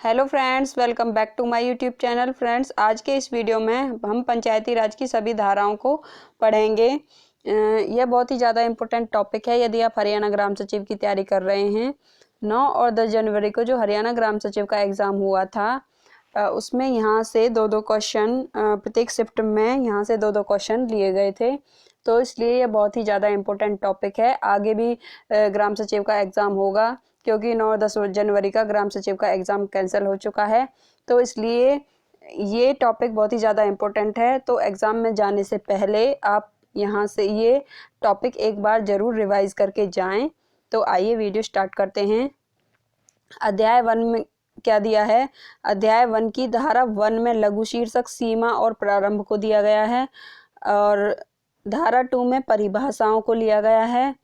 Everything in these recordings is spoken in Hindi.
Hello friends, welcome back to my YouTube channel. Friends, आज के इस वीडियो में हम पंचायती राज की सभी धाराओं को पढ़ेंगे। यह बहुत ही ज़्यादा इम्पोर्टेंट टॉपिक है यदि आप हरियाणा ग्राम सचिव की तैयारी कर रहे हैं। 9 और 10 जनवरी को जो हरियाणा ग्राम सचिव का एग्ज़ाम हुआ था उसमें यहाँ से दो क्वेश्चन प्रत्येक शिफ्ट में यहाँ से दो क्वेश्चन लिए गए थे, तो इसलिए यह बहुत ही ज़्यादा इम्पोर्टेंट टॉपिक है। आगे भी ग्राम सचिव का एग्ज़ाम होगा, क्योंकि 9 और 10 जनवरी का ग्राम सचिव का एग्ज़ाम कैंसिल हो चुका है, तो इसलिए ये टॉपिक बहुत ही ज़्यादा इम्पोर्टेंट है। तो एग्ज़ाम में जाने से पहले आप यहाँ से ये टॉपिक एक बार ज़रूर रिवाइज़ करके जाएं। तो आइए वीडियो स्टार्ट करते हैं। अध्याय 1 में क्या दिया है? अध्याय 1 की धारा 1 में लघु शीर्षक, सीमा और प्रारंभ को दिया गया है, और धारा 2 में परिभाषाओं को लिया गया है।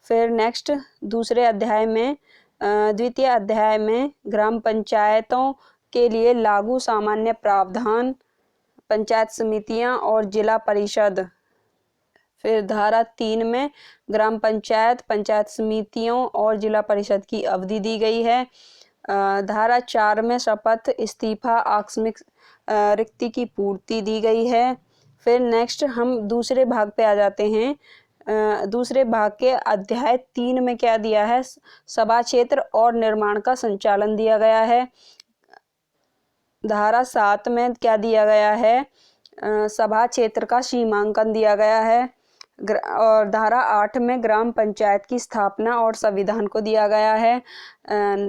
फिर नेक्स्ट दूसरे अध्याय में द्वितीय अध्याय में ग्राम पंचायतों के लिए लागू सामान्य प्रावधान, पंचायत समितियां और जिला परिषद। फिर धारा 3 में ग्राम पंचायत, पंचायत समितियों और जिला परिषद की अवधि दी गई है। धारा 4 में शपथ, इस्तीफा, आकस्मिक रिक्ति की पूर्ति दी गई है। फिर नेक्स्ट हम दूसरे भाग पे आ जाते हैं। दूसरे भाग के अध्याय 3 में क्या दिया है? सभा क्षेत्र और निर्माण का संचालन दिया गया है। धारा 7 में क्या दिया गया है? सभा क्षेत्र का सीमांकन दिया गया है। और धारा 8 में ग्राम पंचायत की स्थापना और संविधान को दिया गया है।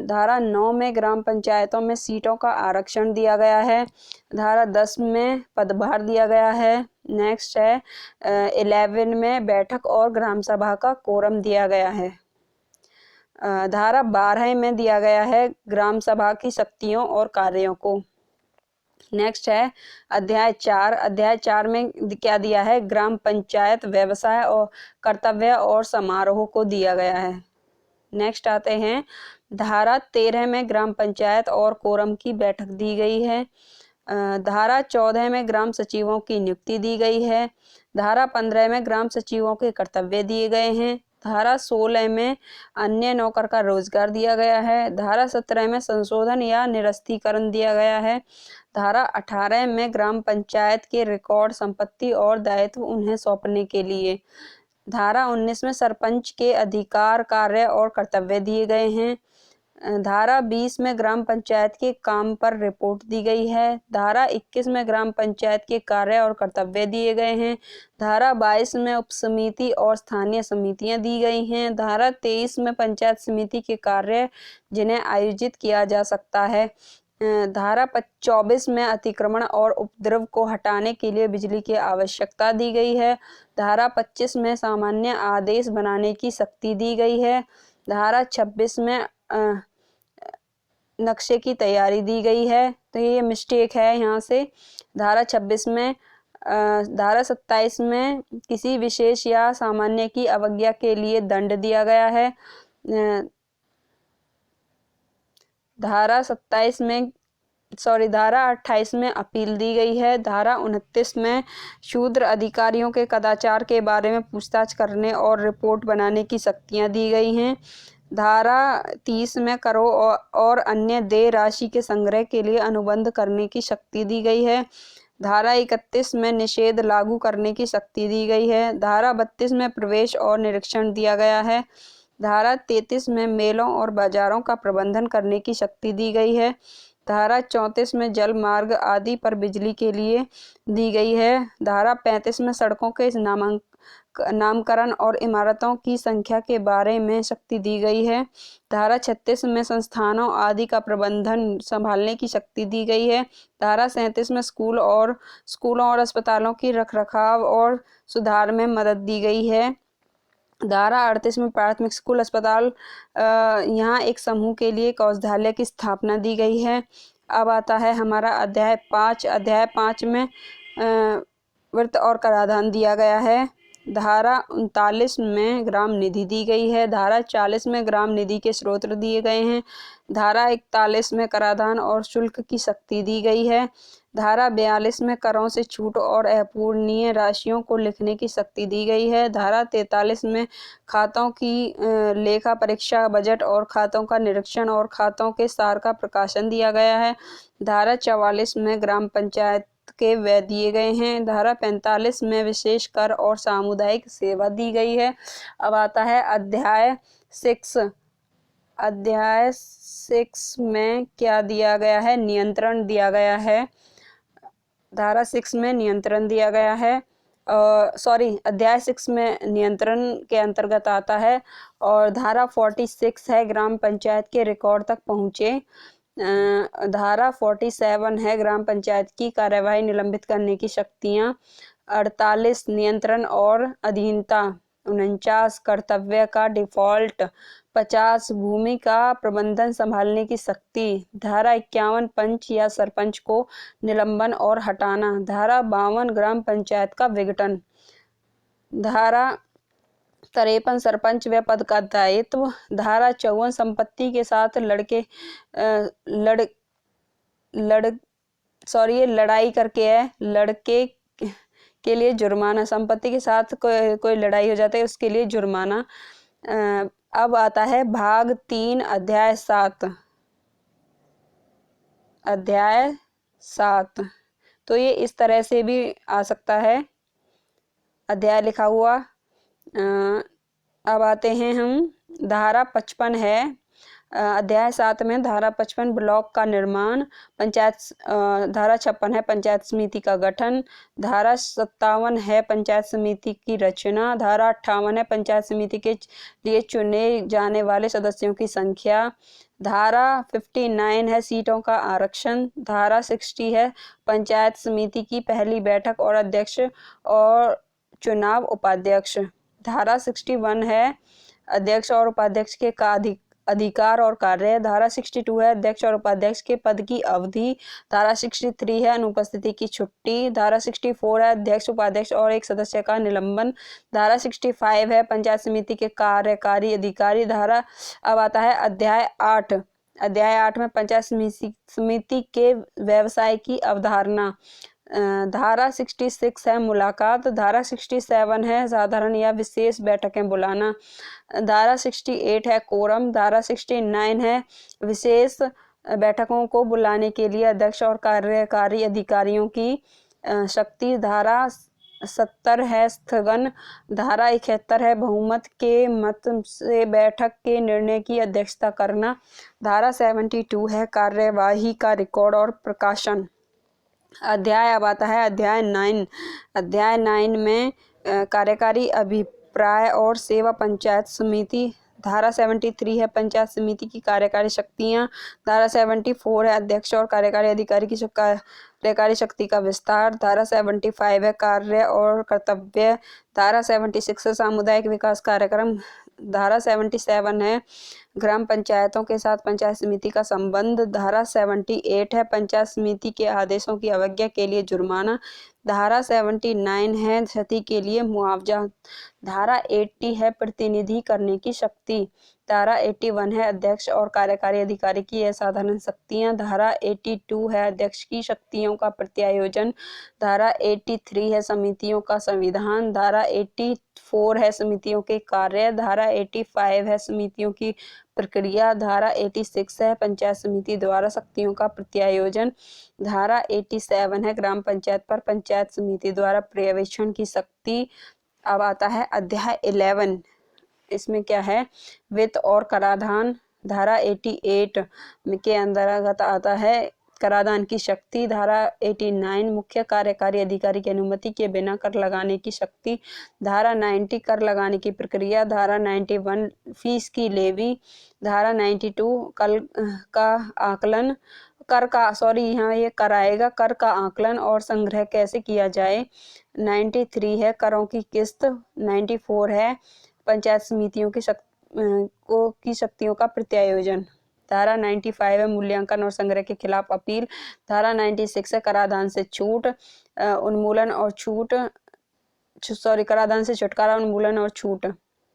धारा 9 में ग्राम पंचायतों में सीटों का आरक्षण दिया गया है। धारा 10 में पदभार दिया गया है। नेक्स्ट है 11 में बैठक और ग्राम सभा का कोरम दिया गया है। धारा 12 में दिया गया है ग्राम सभा की शक्तियों और कार्यों को। नेक्स्ट है अध्याय 4। अध्याय 4 में क्या दिया है? ग्राम पंचायत व्यवसाय और कर्तव्य और समारोह को दिया गया है। नेक्स्ट आते हैं धारा 13 में ग्राम पंचायत और कोरम की बैठक दी गई है। धारा 14 में ग्राम सचिवों की नियुक्ति दी गई है। धारा 15 में ग्राम सचिवों के कर्तव्य दिए गए हैं। धारा 16 में अन्य नौकर का रोजगार दिया गया है। धारा 17 में संशोधन या निरस्तीकरण दिया गया है। धारा 18 में ग्राम पंचायत के रिकॉर्ड, संपत्ति और दायित्व उन्हें सौंपने के लिए। धारा 19 में सरपंच के अधिकार, कार्य और कर्तव्य दिए गए हैं। धारा 20 में ग्राम पंचायत के काम पर रिपोर्ट दी गई है। धारा 21 में ग्राम पंचायत के कार्य और कर्तव्य दिए गए हैं। धारा 22 में उपसमिति और स्थानीय समितियां दी गई हैं। धारा 23 में पंचायत समिति के कार्य जिन्हें आयोजित किया जा सकता है। धारा 24 में अतिक्रमण और उपद्रव को हटाने के लिए बिजली की आवश्यकता दी गई है। धारा 25 में सामान्य आदेश बनाने की शक्ति दी गई है। धारा 26 में नक्शे की तैयारी दी गई है, तो ये मिस्टेक है यहाँ से। धारा 26 में धारा 27 में किसी विशेष या सामान्य की अवज्ञा के लिए दंड दिया गया है। धारा 28 में अपील दी गई है। धारा 29 में शूद्र अधिकारियों के कदाचार के बारे में पूछताछ करने और रिपोर्ट बनाने की शक्तियां दी गई हैं। धारा 30 में करों और अन्य देय राशि के संग्रह के लिए अनुबंध करने की शक्ति दी गई है। धारा 31 में निषेध लागू करने की शक्ति दी गई है। धारा 32 में प्रवेश और निरीक्षण दिया गया है। धारा 33 में मेलों और बाजारों का प्रबंधन करने की शक्ति दी गई है। धारा 34 में जल मार्ग आदि पर बिजली के लिए दी गई है। धारा 35 में सड़कों के नामकरण और इमारतों की संख्या के बारे में शक्ति दी गई है। धारा 36 में संस्थानों आदि का प्रबंधन संभालने की शक्ति दी गई है। धारा 37 में स्कूलों और अस्पतालों की रखरखाव और सुधार में मदद दी गई है। धारा 38 में प्राथमिक स्कूल, अस्पताल, यहाँ एक समूह के लिए एक औषधालय की स्थापना दी गई है। अब आता है हमारा अध्याय 5। अध्याय 5 में वित्त और कराधान दिया गया है। धारा 39 में ग्राम निधि दी गई है। धारा 40 में ग्राम निधि के स्रोत दिए गए हैं। धारा 41 में कराधान और शुल्क की शक्ति दी गई है। धारा 42 में करों से छूट और अपूरणीय राशियों को लिखने की शक्ति दी गई है। धारा 43 में खातों की लेखा परीक्षा, बजट और खातों का निरीक्षण और खातों के सार का प्रकाशन दिया गया है। धारा 44 में ग्राम पंचायत के व्यय दिए गए हैं। धारा 45 में विशेष कर और सामुदायिक सेवा दी गई है। अब आता है अध्याय 6। अध्याय 6 में क्या दिया गया है? नियंत्रण दिया गया है। धारा 6 में नियंत्रण दिया गया है। अध्याय 6 में नियंत्रण के अंतर्गत आता है। और धारा 46 है ग्राम पंचायत के रिकॉर्ड तक पहुँचे। धारा 47 है ग्राम पंचायत की कार्यवाही निलंबित करने की शक्तियाँ। 48 नियंत्रण और अधीनता। 49 कर्तव्य का डिफॉल्ट। 50 भूमि का प्रबंधन संभालने की शक्ति। धारा 51 पंच या सरपंच को निलंबन और हटाना। धारा 52 ग्राम पंचायत का विघटन। धारा 53 सरपंच व पद का दायित्व। धारा 54 संपत्ति के साथ लड़ाई करके है, लड़के के लिए जुर्माना। संपत्ति के साथ कोई लड़ाई हो जाता है उसके लिए जुर्माना। अब आता है भाग 3 अध्याय 7। अध्याय 7 तो ये इस तरह से भी आ सकता है अध्याय लिखा हुआ। अब आते हैं हम धारा 55 है। अध्याय 7 में धारा 55 ब्लॉक का निर्माण। धारा 56 है पंचायत समिति का गठन। धारा 57 है पंचायत समिति की रचना। धारा 58 है पंचायत समिति के लिए चुने जाने वाले सदस्यों की संख्या। धारा 59 है सीटों का आरक्षण। धारा 60 है पंचायत समिति की पहली बैठक और अध्यक्ष और चुनाव उपाध्यक्ष। धारा 61 है अध्यक्ष और उपाध्यक्ष के अधिकार और कार्य। धारा 62 है अध्यक्ष और उपाध्यक्ष के पद की अवधि। धारा 63 है अनुपस्थिति की छुट्टी। धारा 64 है अध्यक्ष, उपाध्यक्ष और एक सदस्य का निलंबन। धारा 65 है पंचायत समिति के कार्यकारी अधिकारी। अब आता है अध्याय 8। अध्याय 8 में पंचायत समिति के व्यवसाय की अवधारणा। धारा 66 है मुलाकात। धारा 67 है साधारण या विशेष बैठकें बुलाना। धारा 68 है कोरम। धारा 69 है विशेष बैठकों को बुलाने के लिए अध्यक्ष और कार्यकारी अधिकारियों की शक्ति। धारा 70 है स्थगन। धारा 71 है बहुमत के मत से बैठक के निर्णय की अध्यक्षता करना। धारा 72 है कार्यवाही का रिकॉर्ड और प्रकाशन। अध्याय अब आता है अध्याय 9। अध्याय 9 में कार्यकारी अभिप्राय और सेवा पंचायत समिति। धारा 73 है पंचायत समिति की कार्यकारी शक्तियाँ। धारा 74 है अध्यक्ष और कार्यकारी अधिकारी की कार्यकारी शक्ति का विस्तार। धारा 75 है कार्य और कर्तव्य। धारा 76 है सामुदायिक विकास कार्यक्रम। धारा 77 है ग्राम पंचायतों के साथ पंचायत समिति का संबंध। धारा 78 है पंचायत समिति के आदेशों की अवज्ञा के लिए जुर्माना। धारा 79 है क्षति के लिए मुआवजा। धारा 80 है प्रतिनिधि करने की शक्ति। धारा 81 है अध्यक्ष और कार्यकारी अधिकारी की असाधारण शक्तियां। धारा 82 है अध्यक्ष की शक्तियों का प्रत्यायोजन। धारा 83 है समितियों का संविधान। धारा 84 है समितियों के कार्य। धारा 85 है समितियों की प्रक्रिया। धारा 86 है पंचायत समिति द्वारा शक्तियों का प्रत्यायोजन। धारा 87 है ग्राम पंचायत पर पंचायत समिति द्वारा पर्यवेक्षण की शक्ति। अब आता है अध्याय 11। इसमें क्या है? वित्त और कराधान। धारा 88 के अंतर्गत आता है कराधान की शक्ति। धारा 89 मुख्य कार्यकारी अधिकारी की अनुमति के बिना कर लगाने की शक्ति। धारा 90 कर लगाने की प्रक्रिया। धारा 91 फीस की लेवी। धारा 92 यहाँ ये कराएगा कर का आकलन और संग्रह कैसे किया जाए। 93 है करों की किस्त। 94 है पंचायत समितियों की शक्तियों का प्रत्यायोजन। धारा 95 है मूल्यांकन और संग्रह के खिलाफ अपील। धारा 96 है कराधान से छूट, उन्मूलन और छूट, कराधान से छुटकारा, उन्मूलन और छूट।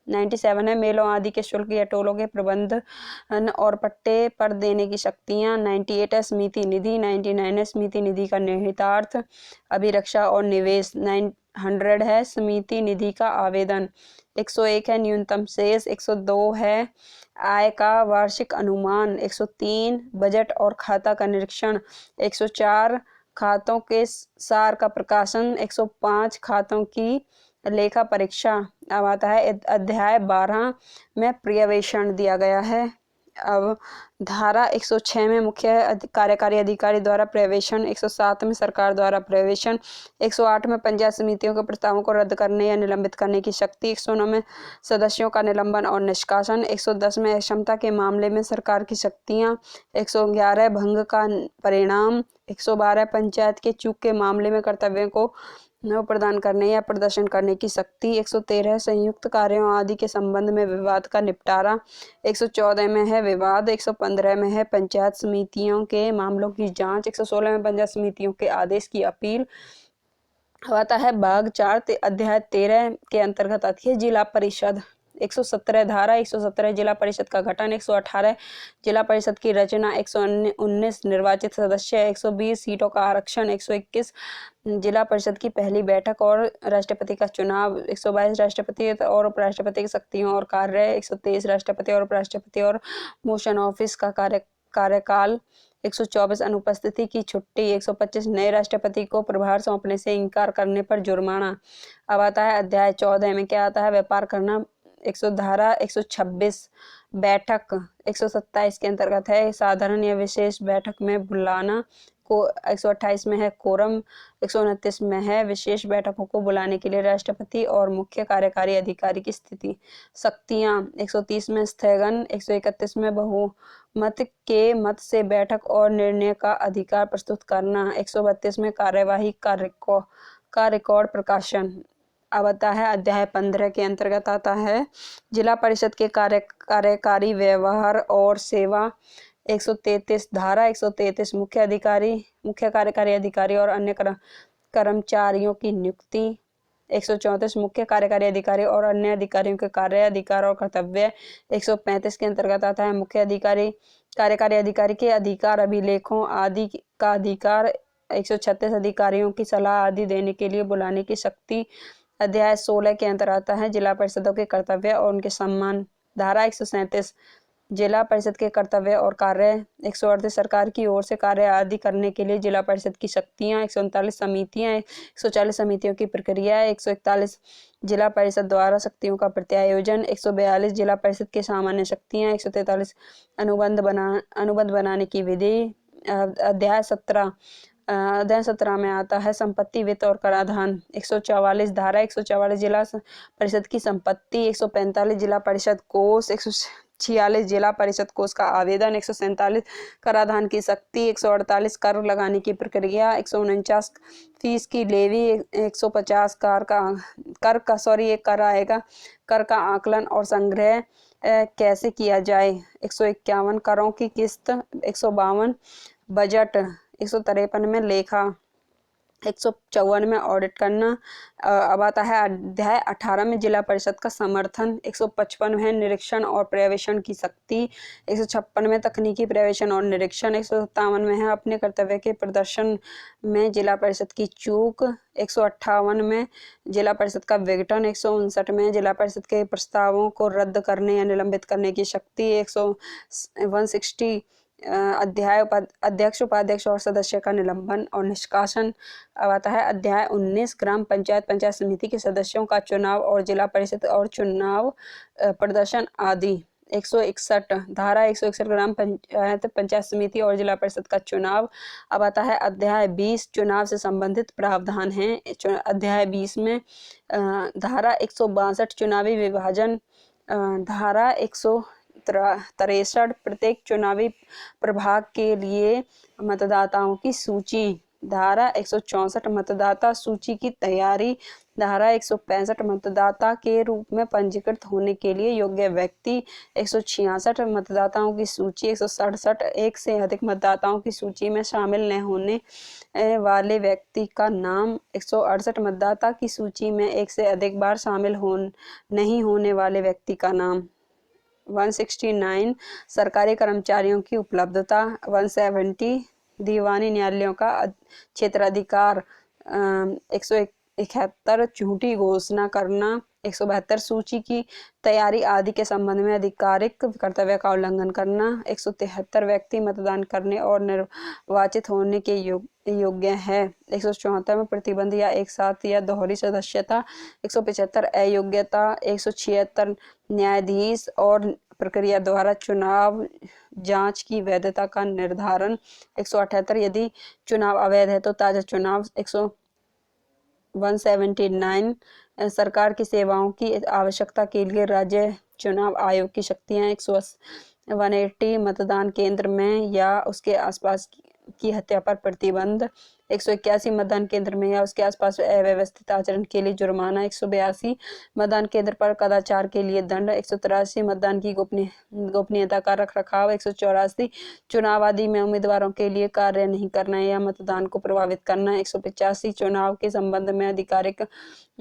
97 है मेलों आदि के शुल्क या टोलों के प्रबंधन और पट्टे पर देने की शक्तियाँ। 98 है समिति निधि। 99 है समिति निधि का निहितार्थ, अभिरक्षा और निवेश। 100 है समिति निधि का आवेदन। 101 है न्यूनतम शेष। 102 है आय का वार्षिक अनुमान। 103 बजट और खाता का निरीक्षण। 104 खातों के सार का प्रकाशन। 105 खातों की लेखा परीक्षा। अब आता है अध्याय 12 में पर्यवेक्षण दिया गया है। अब धारा 106 में मुख्य कार्यकारी अधिकारी द्वारा पर्यवेक्षण। 107 में सरकार द्वारा पर्यवेक्षण। 108 में पंचायत समितियों के प्रस्तावों को रद्द करने या निलंबित करने की शक्ति। 109 में सदस्यों का निलंबन और निष्कासन। 110 में अक्षमता के मामले में सरकार की शक्तियाँ। 111 भंग का परिणाम। 112 पंचायत के चूक के मामले में कर्तव्यों को प्रदान करने या प्रदर्शन करने की शक्ति। 113 संयुक्त कार्यों आदि के संबंध में विवाद का निपटारा। 114 में है विवाद। 115 में है पंचायत समितियों के मामलों की जांच। 116 में पंचायत समितियों के आदेश की अपील। आता है भाग 4 अध्याय 13 के अंतर्गत आती है जिला परिषद। 117 धारा 117 जिला परिषद का गठन। 118 जिला परिषद की रचना। 119 निर्वाचित सदस्य। 120 सीटों का आरक्षण। 121 जिला परिषद की पहली बैठक और राष्ट्रपति का चुनाव। 122 राष्ट्रपति और उपराष्ट्रपति की शक्तियों और कार्य। 123 राष्ट्रपति और उपराष्ट्रपति और मोशन ऑफिस का कार्यकाल। 124 अनुपस्थिति की छुट्टी। 125 नए राष्ट्रपति को प्रभार सौंपने से इनकार करने पर जुर्माना। अब आता है अध्याय 14 में क्या आता है व्यापार करना। 100 धारा 126 बैठक। 127 के अंतर्गत है साधारण या विशेष बैठक में बुलाना को। 128 में है कोरम। 129 में है विशेष बैठकों को बुलाने के लिए राष्ट्रपति और मुख्य कार्यकारी अधिकारी की स्थिति शक्तियाँ। 130 में स्थगन। 131 में बहुमत के मत से बैठक और निर्णय का अधिकार प्रस्तुत करना। 132 में कार्यवाही का रिकॉर्ड प्रकाशन। अब आता है अध्याय 15 के अंतर्गत आता है जिला परिषद के कार्यकारी व्यवहार और सेवा। 133 धारा 133 मुख्य कार्यकारी अधिकारी और अन्य कर्मचारियों की नियुक्ति। 134 मुख्य कार्यकारी अधिकारी और अन्य अधिकारियों के कार्य अधिकार और कर्तव्य। 135 के अंतर्गत आता है मुख्य कार्यकारी अधिकारी के अधिकार अभिलेखों आदि का अधिकार। 136 अधिकारियों की सलाह आदि देने के लिए बुलाने की शक्ति। अध्याय 16 के अंतर्गत आता है जिला परिषदों के कर्तव्य और उनके सम्मान। धारा 137 जिला परिषद के कर्तव्य और कार्य। 138 सरकार की ओर से कार्य आदि करने के लिए जिला परिषद की शक्तियाँ। 139 समितियाँ। 140 समितियों की प्रक्रिया। 141 जिला परिषद द्वारा शक्तियों का प्रत्यायोजन। 142 जिला परिषद की सामान्य शक्तियाँ। 143 अनुबंध बनाने की विधि। अध्याय 17 में आता है संपत्ति वित्त और कराधान। 144 धारा 144 जिला परिषद की संपत्ति। 145 जिला परिषद कोष। 146 जिला परिषद कोष का आवेदन। 147 कराधान की शक्ति। 148 कर लगाने की प्रक्रिया। 149 फीस की लेवी। 150 कर का आकलन और संग्रह कैसे किया जाए। 151 करों की किस्त। 152 बजट। 153 में लेखा। 154 में ऑडिट करना। अब आता है अध्याय 18 में जिला परिषद का समर्थन। 155 में निरीक्षण और पर्यवेक्षण की शक्ति। 156 में तकनीकी पर्यवेक्षण और निरीक्षण। 157 में है अपने कर्तव्य के प्रदर्शन में जिला परिषद की चूक। 158 में जिला परिषद का विघटन। 159 में जिला परिषद के प्रस्तावों को रद्द करने या निलंबित करने की शक्ति। 160 अध्यक्ष उपाध्यक्ष और सदस्य का निलंबन और निष्कासन। अब आता है अध्याय 19 ग्राम पंचायत समिति के सदस्यों का चुनाव और जिला परिषद और चुनाव प्रदर्शन आदि। 161 धारा 161 ग्राम पंचायत समिति और जिला परिषद का चुनाव। अब आता है अध्याय 20 चुनाव से संबंधित प्रावधान हैं। अध्याय 20 में धारा 162 चुनावी विभाजन। धारा 163 प्रत्येक चुनावी प्रभाग के लिए मतदाताओं की सूची। धारा 164 मतदाता सूची की तैयारी। धारा 165 मतदाता के रूप में पंजीकृत होने के लिए योग्य व्यक्ति। 166 मतदाताओं की सूची। 167 एक से अधिक मतदाताओं की सूची में शामिल न होने वाले व्यक्ति का नाम। 168 मतदाता की सूची में एक से अधिक बार शामिल नहीं होने वाले व्यक्ति का नाम। 169 सरकारी कर्मचारियों की उपलब्धता। 170 दीवानी न्यायालयों का क्षेत्राधिकार। 171 झूठी घोषणा करना। 172 सूची की तैयारी आदि के संबंध में आधिकारिक कर्तव्य का उल्लंघन करना। 173 व्यक्ति मतदान करने और निर्वाचित होने के योग्य है। 174 में प्रतिबंध या एक साथ या दोहरी सदस्यता। 175 अयोग्यता। 176 न्यायाधीश और प्रक्रिया द्वारा चुनाव जांच की वैधता का निर्धारण। 178 यदि चुनाव अवैध है तो ताजा चुनाव। 179 सरकार की सेवाओं की आवश्यकता के लिए राज्य चुनाव आयोग की शक्तियां। 180 मतदान केंद्र में या उसके आसपास की हत्या पर प्रतिबंध। 181 मतदान केंद्र में या उसके आसपास अव्यवस्थित आचरण के लिए जुर्माना। 182 मतदान केंद्र पर कदाचार के लिए दंड। 183 मतदान की गोपनीयता का रखरखाव। 184 चुनाव आदि में उम्मीदवारों के लिए कार्य नहीं करना या मतदान को प्रभावित करना। 185 चुनाव के संबंध में आधिकारिक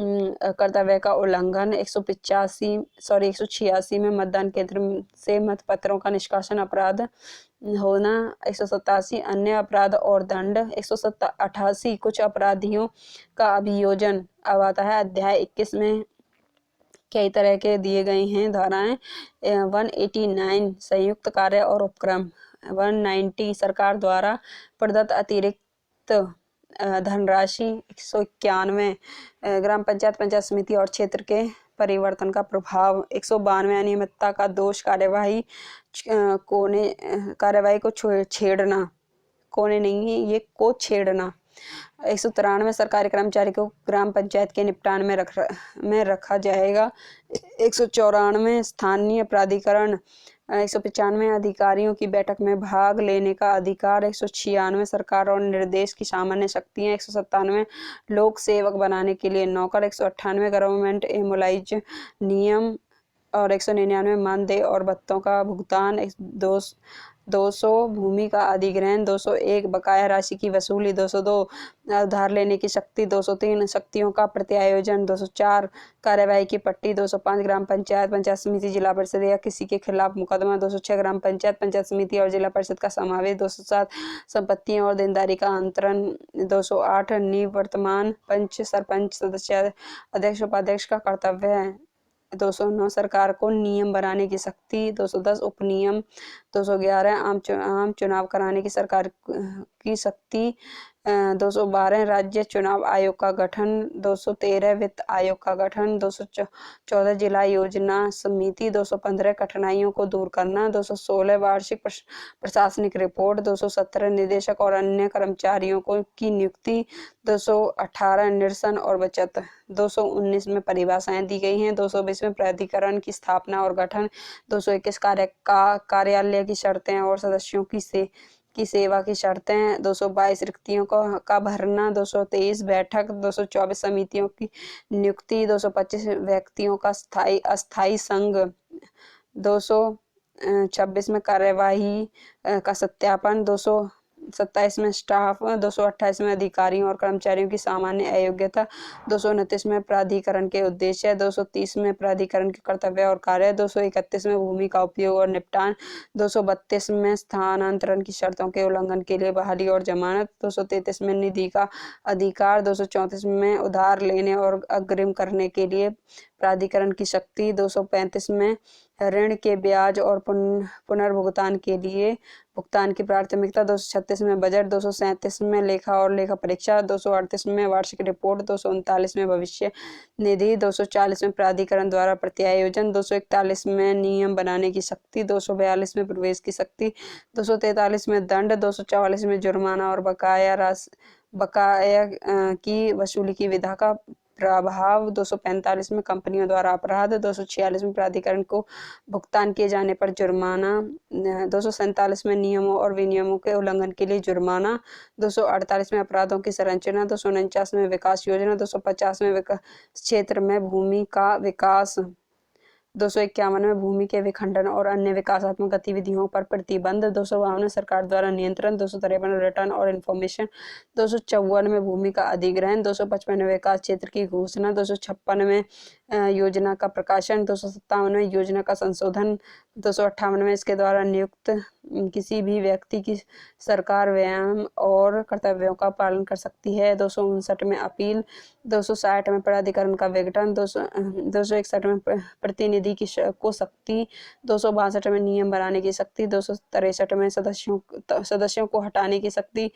कर्तव्य का उल्लंघन। 186 में मतदान केंद्र से मतपत्रों का निष्कासन अपराध होना। 187 अन्य अपराध और दंड। 188 कुछ अपराधियों का अभियोजन। अब आता है अध्याय 21 में कई तरह के दिए गए हैं धाराएं। 189 संयुक्त कार्य और उपक्रम। 190 सरकार द्वारा प्रदत्त अतिरिक्त धनराशि। 191 ग्राम पंचायत, पंचायत समिति और क्षेत्र के परिवर्तन का प्रभाव। 192 अनियमितता का दोष कार्यवाही को छेड़ना। कोने नहीं है ये, को छेड़ना। 193 सरकारी कर्मचारी को ग्राम पंचायत के निपटान में रखा जाएगा। 194 स्थानीय प्राधिकरण। 195 अधिकारियों की बैठक में भाग लेने का अधिकार। 196 सरकार और निर्देश की सामान्य शक्तियाँ। 197 लोक सेवक बनाने के लिए नौकर। 198 गवर्नमेंट एम्प्लॉइज नियम और 199 मानदेय और भत्तों का भुगतान। 200 भूमि का अधिग्रहण। 201 बकाया राशि की वसूली। 202 उधार लेने की शक्ति। 203 शक्तियों का प्रत्यायोजन। 204 कार्यवाही की पट्टी। 205 ग्राम पंचायत, पंचायत समिति, जिला परिषद या किसी के खिलाफ मुकदमा। 206 ग्राम पंचायत, पंचायत समिति और जिला परिषद का समावेश। 207 संपत्तियों और देनदारी का अंतरण। 208 निवर्तमान पंच, सरपंच, सदस्य, अध्यक्ष, उपाध्यक्ष का कर्तव्य है। 209 सरकार को नियम बनाने की शक्ति। 210 उपनियम। 211 आम चुनाव कराने की सरकार की शक्ति। 212 राज्य चुनाव आयोग का गठन। 213 वित्त आयोग का गठन। 214 जिला योजना समिति। 215 कठिनाइयों को दूर करना। 216 वार्षिक प्रशासनिक रिपोर्ट। 217 निदेशक और अन्य कर्मचारियों की नियुक्ति। 218 निरसन और बचत। 219 में परिभाषाएं दी गई हैं। 220 में प्राधिकरण की स्थापना और गठन। 221 कार्यालय की शर्तें और सदस्यों की सेवा की शर्तें। 222 रिक्तियों का भरना। 223 बैठक। 224 समितियों की नियुक्ति। 225 व्यक्तियों का अस्थायी संघ। 226 में कार्यवाही का सत्यापन। 227 में स्टाफ। 228 में अधिकारियों और कर्मचारियों की सामान्य अयोग्यता। 229 में प्राधिकरण के उद्देश्य। 230 में प्राधिकरण के कर्तव्य और कार्य। 231 में भूमि का उपयोग और निपटान। 232 में स्थानांतरण की शर्तों के उल्लंघन के लिए बहाली और जमानत। 233 में निधि का अधिकार। 234 में उधार लेने और अग्रिम करने के लिए प्राधिकरण की शक्ति। 235 में ऋण के ब्याज और पुनर्भुगतान के लिए भुगतान की प्राथमिकता। 236 में बजट। 237 में लेखा और लेखा परीक्षा। 238 में वार्षिक रिपोर्ट। 239 में भविष्य निधि। 240 में प्राधिकरण द्वारा प्रत्यायोजन। 241 में नियम बनाने की शक्ति। 242 में प्रवेश की शक्ति। 243 में दंड। 244 में जुर्माना और बकाया की वसूली की विधा का प्रभाव। 245 में कंपनियों द्वारा अपराध। 246 में प्राधिकरण को भुगतान किए जाने पर जुर्माना। 247 में नियमों और विनियमों के उल्लंघन के लिए जुर्माना। 248 में अपराधों की संरचना। 249 में विकास योजना। 250 में विकास क्षेत्र में भूमि का विकास। 251 में भूमि के विखंडन और अन्य विकासात्मक गतिविधियों पर प्रतिबंध। 252 में सरकार द्वारा नियंत्रण। 253 में रिटर्न और इन्फॉर्मेशन। 254 में भूमि का अधिग्रहण। 255 में विकास क्षेत्र की घोषणा। 256 में योजना का प्रकाशन। 257 में योजना का संशोधन। 258 में इसके द्वारा नियुक्त किसी भी व्यक्ति की सरकार व्यायाम और कर्तव्यों का पालन कर सकती है। 259 में अपील। 260 में प्राधिकरण का विघटन। 261 में प्रतिनिधि की को शक्ति। 262 में नियम बनाने की शक्ति। 263 में सदस्यों को हटाने की शक्ति।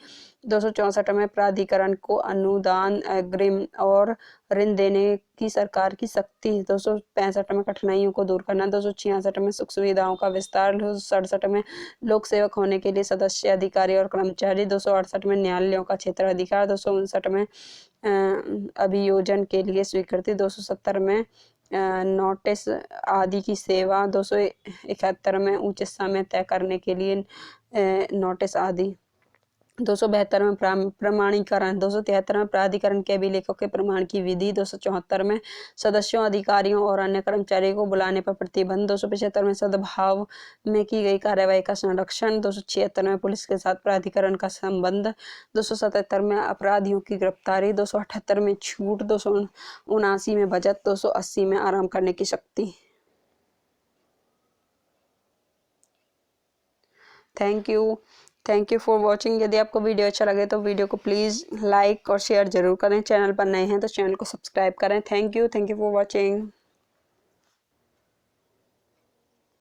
264 में प्राधिकरण को अनुदान अग्रिम और ऋण देने की सरकार की शक्ति। 265 में कठिनाइयों को दूर करना। 266 में सुख सुविधाओं का विस्तार। 267 में लोक सेवक होने के लिए सदस्य, अधिकारी और कर्मचारी। 268 में न्यायालयों का क्षेत्राधिकार। 259 में अभियोजन के लिए स्वीकृति। 270 में नोटिस आदि की सेवा। 271 में उच्च समय तय करने के लिए नोटिस आदि। 272 में प्रमाणीकरण। 273 में प्राधिकरण के अभिलेखों के प्रमाण की विधि। 274 में सदस्यों, अधिकारियों और अन्य कर्मचारियों को बुलाने पर प्रतिबंध। 275 में सद्भाव में की गई कार्यवाही का संरक्षण। 276 में पुलिस के साथ प्राधिकरण का संबंध। 277 में अपराधियों की गिरफ्तारी। 278 में छूट। 279 में बचत। 280 में आराम करने की शक्ति। Thank you for watching. यदि आपको वीडियो अच्छा लगे तो वीडियो को प्लीज़ लाइक और शेयर जरूर करें। चैनल पर नए हैं तो चैनल को सब्सक्राइब करें। Thank you for watching.